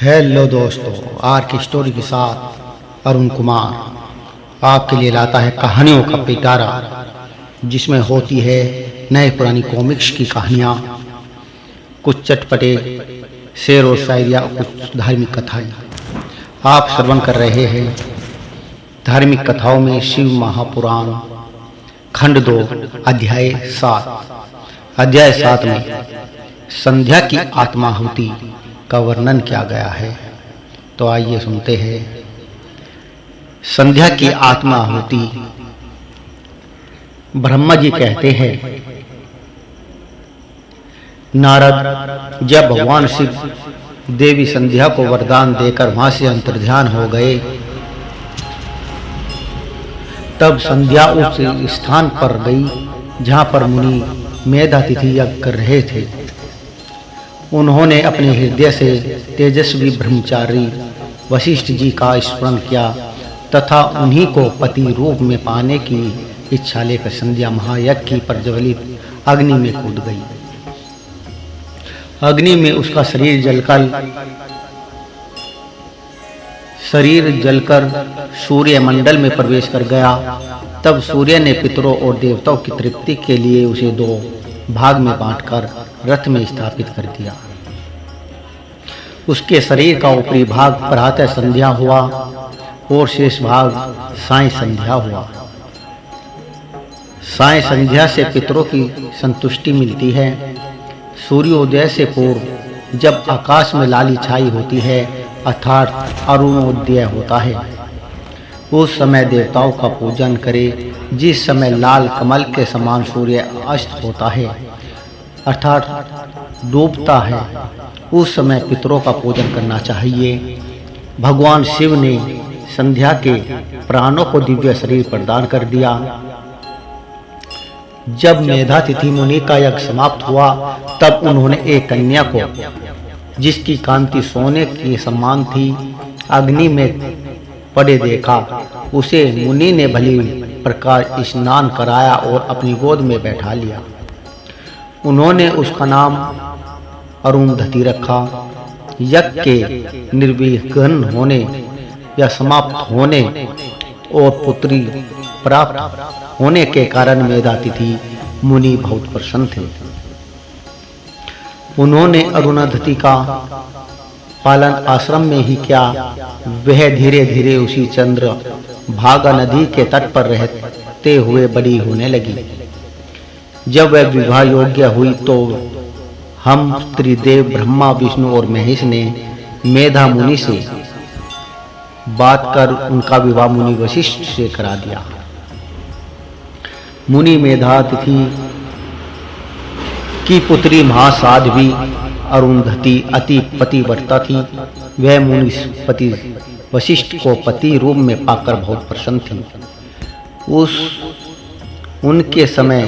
Hello दोस्तों, are की story के साथ अरुण कुमार आपके लिए लाता है कहानियों का पिटारा, जिसमें होती है नए पुरानी कॉमिक्स की कहानियाँ, कुछ चटपटे शेर और शायरिया, कुछ धार्मिक कथाएं। आप श्रवण कर रहे हैं धार्मिक कथाओं में शिव महापुराण खंड 2 अध्याय 7। अध्याय 7 में संध्या की आत्माहुति का वर्णन किया गया है। तो आइए सुनते हैं संध्या की आत्माहुति। ब्रह्मा जी कहते हैं, नारद, जब भगवान शिव देवी संध्या को वरदान देकर वहां से अंतर्ध्यान हो गए, तब संध्या उस स्थान पर गई जहां पर मुनि मेधातिथि यज्ञ कर रहे थे। उन्होंने अपने हृदय से तेजस्वी ब्रह्मचारी वशिष्ठ जी का स्मरण किया तथा उन्हीं को पति रूप में पाने की इच्छा लेकर संध्या महायज्ञ की प्रज्वलित अग्नि में कूद गई। अग्नि में उसका शरीर जलकर सूर्य मंडल में प्रवेश कर गया। तब सूर्य ने पितरों और देवताओं की तृप्ति के लिए उसे 2 भाग में बांटकर रथ में स्थापित कर दिया। उसके शरीर का ऊपरी भाग प्रातः संध्या हुआ और शेष भाग साय संध्या हुआ। साय संध्या से पितरों की संतुष्टि मिलती है। सूर्योदय से पूर्व जब आकाश में लाली छाई होती है, अर्थात अरुणोदय होता है, उस समय देवताओं का पूजन करें। जिस समय लाल कमल के समान सूर्य अस्त होता है, अर्थात डूबता है, उस समय पितरों का पूजन करना चाहिए। भगवान शिव ने संध्या के प्राणों को दिव्य शरीर प्रदान कर दिया। जब मेधातिथि मुनि का यज्ञ समाप्त हुआ, तब उन्होंने एक कन्या को, जिसकी कांति सोने के समान थी, अग्नि में पड़े देखा। उसे मुनि ने भली प्रकार स्नान कराया और अपनी गोद में बैठा लिया। उन्होंने उसका नाम अरुंधति रखा। यज्ञ के निर्विघ्न होने या समाप्त होने और पुत्री प्राप्त होने के कारण मेधातिथि मुनि बहुत प्रसन्न थे। उन्होंने अरुंधति का पालन आश्रम में ही किया। वह धीरे धीरे उसी चंद्र भागा नदी के तट पर रहते हुए बड़ी होने लगी। जब वह विवाह योग्य हुई तो हम त्रिदेव ब्रह्मा, विष्णु और महेश ने मेधा मुनि से बात कर उनका विवाह मुनि वशिष्ठ से करा दिया। मुनि मेधातिथि की पुत्री महासाध्वी अरुंधति अति पतिव्रता थी। वह मुनिपति वशिष्ठ को पति रूप में पाकर बहुत प्रसन्न थी। उनके समय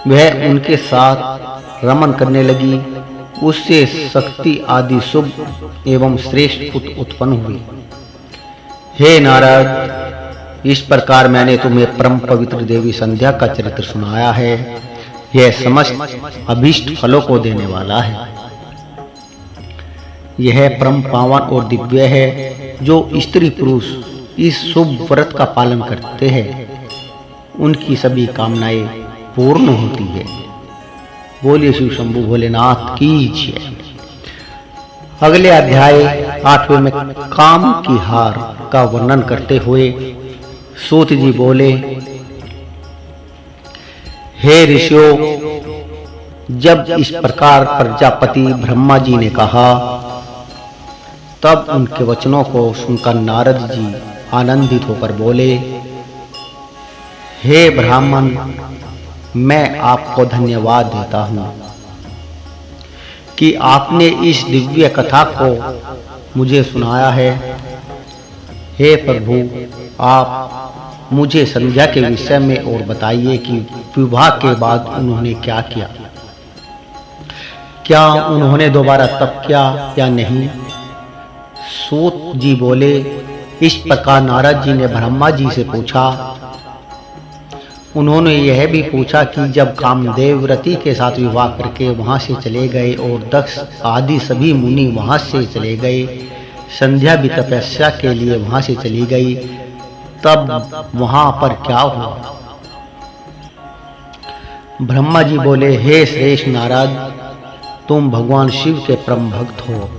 वह उनके साथ रमन करने लगी। उससे शक्ति आदि शुभ एवं श्रेष्ठ उत्पन्न हुई। हे नारद, इस प्रकार मैंने तुम्हें परम पवित्र देवी संध्या का चरित्र सुनाया है। यह समस्त अभीष्ट फलों को देने वाला है। यह परम पावन और दिव्य है। जो स्त्री पुरुष इस शुभ व्रत का पालन करते हैं, उनकी सभी कामनाएं पूर्ण होती है। बोलिए शिव शंभु भोलेनाथ की जय। अगले अध्याय 8वें में काम की हार का वर्णन करते हुए सूत जी बोले, हे ऋषियों, जब इस प्रकार प्रजापति ब्रह्मा जी ने कहा, तब उनके वचनों को सुनकर नारद जी आनंदित होकर बोले, हे ब्राह्मण, मैं आपको धन्यवाद देता हूं कि आपने इस दिव्य कथा को मुझे सुनाया है। हे प्रभु, आप मुझे संध्या के विषय में और बताइए कि विवाह के बाद उन्होंने क्या किया। क्या उन्होंने दोबारा तप किया या नहीं? सूत जी बोले, इस प्रकार नारद जी ने ब्रह्मा जी से पूछा। उन्होंने यह भी पूछा कि जब कामदेव रति के साथ विवाह करके वहां से चले गए और दक्ष आदि सभी मुनि वहां से चले गए, संध्या भी तपस्या के लिए वहां से चली गई, तब वहां पर क्या हुआ? ब्रह्मा जी बोले, हे श्रेष्ठ नारद, तुम भगवान शिव के परम भक्त हो,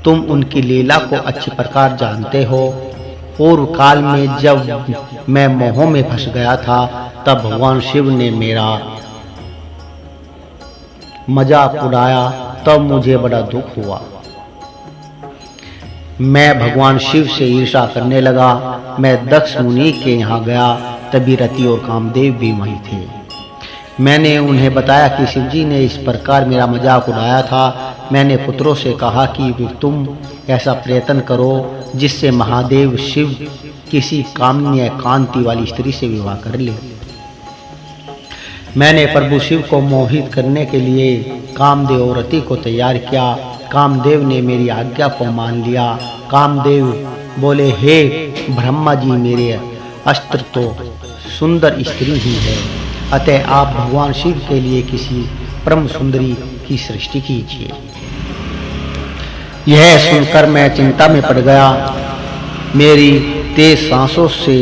तुम उनकी लीला को अच्छी प्रकार जानते हो। पूर्व काल में जब मैं मोह में फंस गया था, तब भगवान शिव ने मेरा मजाक उड़ाया, तब मुझे बड़ा दुख हुआ। मैं भगवान शिव से ईर्ष्या करने लगा। मैं दक्ष मुनि के यहाँ गया, तभी रति और कामदेव भी वहीं थे। मैंने उन्हें बताया कि शिवजी ने इस प्रकार मेरा मजाक उड़ाया था। मैंने पुत्रों से कहा कि तुम ऐसा प्रयत्न करो जिससे महादेव शिव किसी कामनीय कांति वाली स्त्री से विवाह कर ले। मैंने प्रभु शिव को मोहित करने के लिए कामदेव और रति को तैयार किया। कामदेव ने मेरी आज्ञा को मान लिया। कामदेव बोले, हे ब्रह्मा जी, मेरे अस्त्र तो सुंदर स्त्री ही है, अतः आप भगवान शिव के लिए किसी परम सुंदरी की सृष्टि कीजिए। यह सुनकर मैं चिंता में पड़ गया। मेरी तेज सांसों से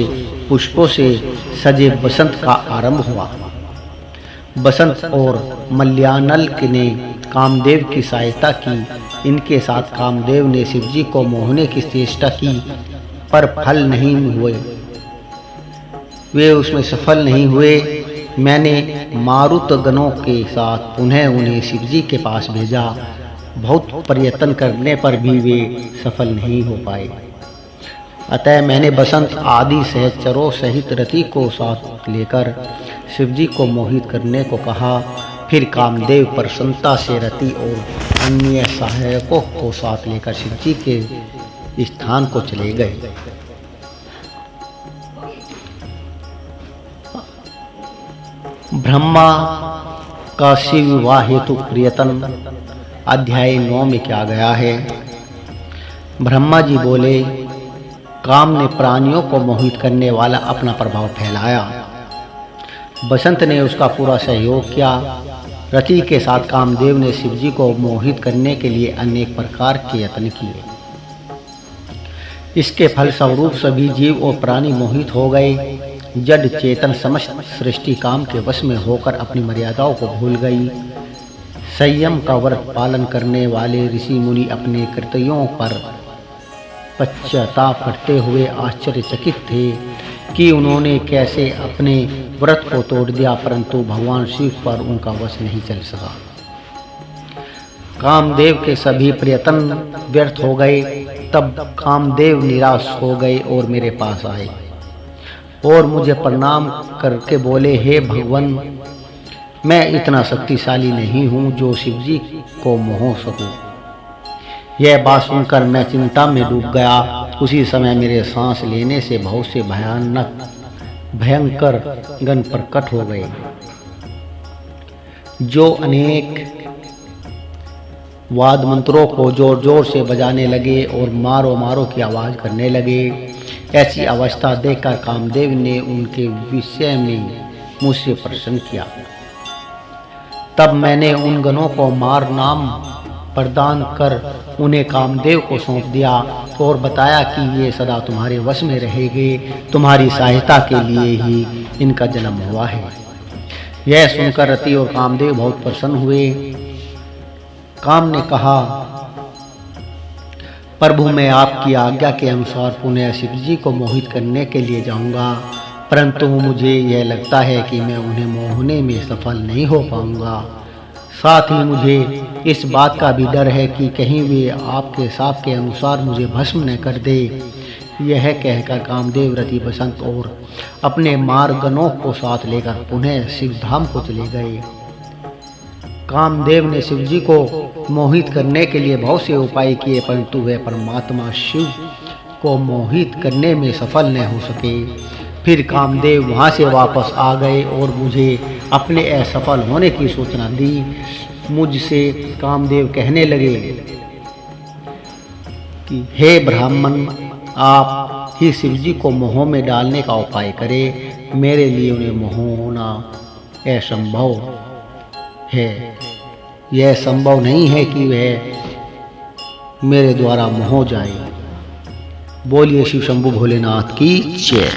पुष्पों से सजे बसंत का आरंभ हुआ। बसंत और मल्यानल ने कामदेव की सहायता की। इनके साथ कामदेव ने शिवजी को मोहने की चेष्टा की, पर फल नहीं हुए, वे उसमें सफल नहीं हुए। मैंने मारुत गणों के साथ पुनः उन्हें शिवजी के पास भेजा। बहुत प्रयत्न करने पर भी वे सफल नहीं हो पाए। अतः मैंने बसंत आदि सहचरों सहित रति को साथ लेकर शिवजी को मोहित करने को कहा। फिर कामदेव प्रसन्नता से रति और अन्य सहायकों को साथ लेकर शिवजी के स्थान को चले गए। ब्रह्मा का शिव विवाह हेतु प्रयत्न अध्याय 9 में क्या गया है। ब्रह्मा जी बोले, काम ने प्राणियों को मोहित करने वाला अपना प्रभाव फैलाया। बसंत ने उसका पूरा सहयोग किया। रति के साथ कामदेव ने शिवजी को मोहित करने के लिए अनेक प्रकार के यत्न किए। इसके फलस्वरूप सभी जीव और प्राणी मोहित हो गए। जड़ चेतन समस्त सृष्टि काम के वश में होकर अपनी मर्यादाओं को भूल गई। संयम का व्रत पालन करने वाले ऋषि मुनि अपने कृत्यों पर पश्चाताप करते हुए आश्चर्यचकित थे कि उन्होंने कैसे अपने व्रत को तोड़ दिया, परंतु भगवान शिव पर उनका वश नहीं चल सका। कामदेव के सभी प्रयत्न व्यर्थ हो गए। तब कामदेव निराश हो गए और मेरे पास आए और मुझे प्रणाम करके बोले, हे भगवान, मैं इतना शक्तिशाली नहीं हूँ जो शिवजी को मोह सकूं। यह बात सुनकर मैं चिंता में डूब गया। उसी समय मेरे सांस लेने से बहुत से भयंकर गण प्रकट हो गए, जो अनेक वाद मंत्रों को जोर जोर से बजाने लगे और मारो मारो की आवाज करने लगे। ऐसी अवस्था देखकर कामदेव ने उनके विषय में मुझसे प्रश्न किया। तब मैंने उन गणों को मार नाम प्रदान कर उन्हें कामदेव को सौंप दिया और बताया कि ये सदा तुम्हारे वश में रहेंगे, तुम्हारी सहायता के लिए ही इनका जन्म हुआ है। यह सुनकर रति और कामदेव बहुत प्रसन्न हुए। काम ने कहा, प्रभु, मैं आपकी आज्ञा के अनुसार पुनः शिवजी को मोहित करने के लिए जाऊंगा, परंतु मुझे यह लगता है कि मैं उन्हें मोहने में सफल नहीं हो पाऊंगा। साथ ही मुझे इस बात का भी डर है कि कहीं वे आपके शाप के अनुसार मुझे भस्म न कर दे। यह कहकर कामदेव रति बसंत और अपने मार्गनों को साथ लेकर पुनः शिवधाम को चले गए। कामदेव ने शिवजी को मोहित करने के लिए बहुत से उपाय किए, परंतु वे परमात्मा शिव को मोहित करने में सफल न हो सके। फिर कामदेव वहां से वापस आ गए और मुझे अपने असफल होने की सूचना दी। मुझसे कामदेव कहने लगे कि हे ब्राह्मण, आप ही शिवजी को मोह में डालने का उपाय करें। मेरे लिए उन्हें मोह होना असंभव है। यह संभव नहीं है कि वह मेरे द्वारा मोह जाए। बोलिए शिव शंभु भोलेनाथ की जय।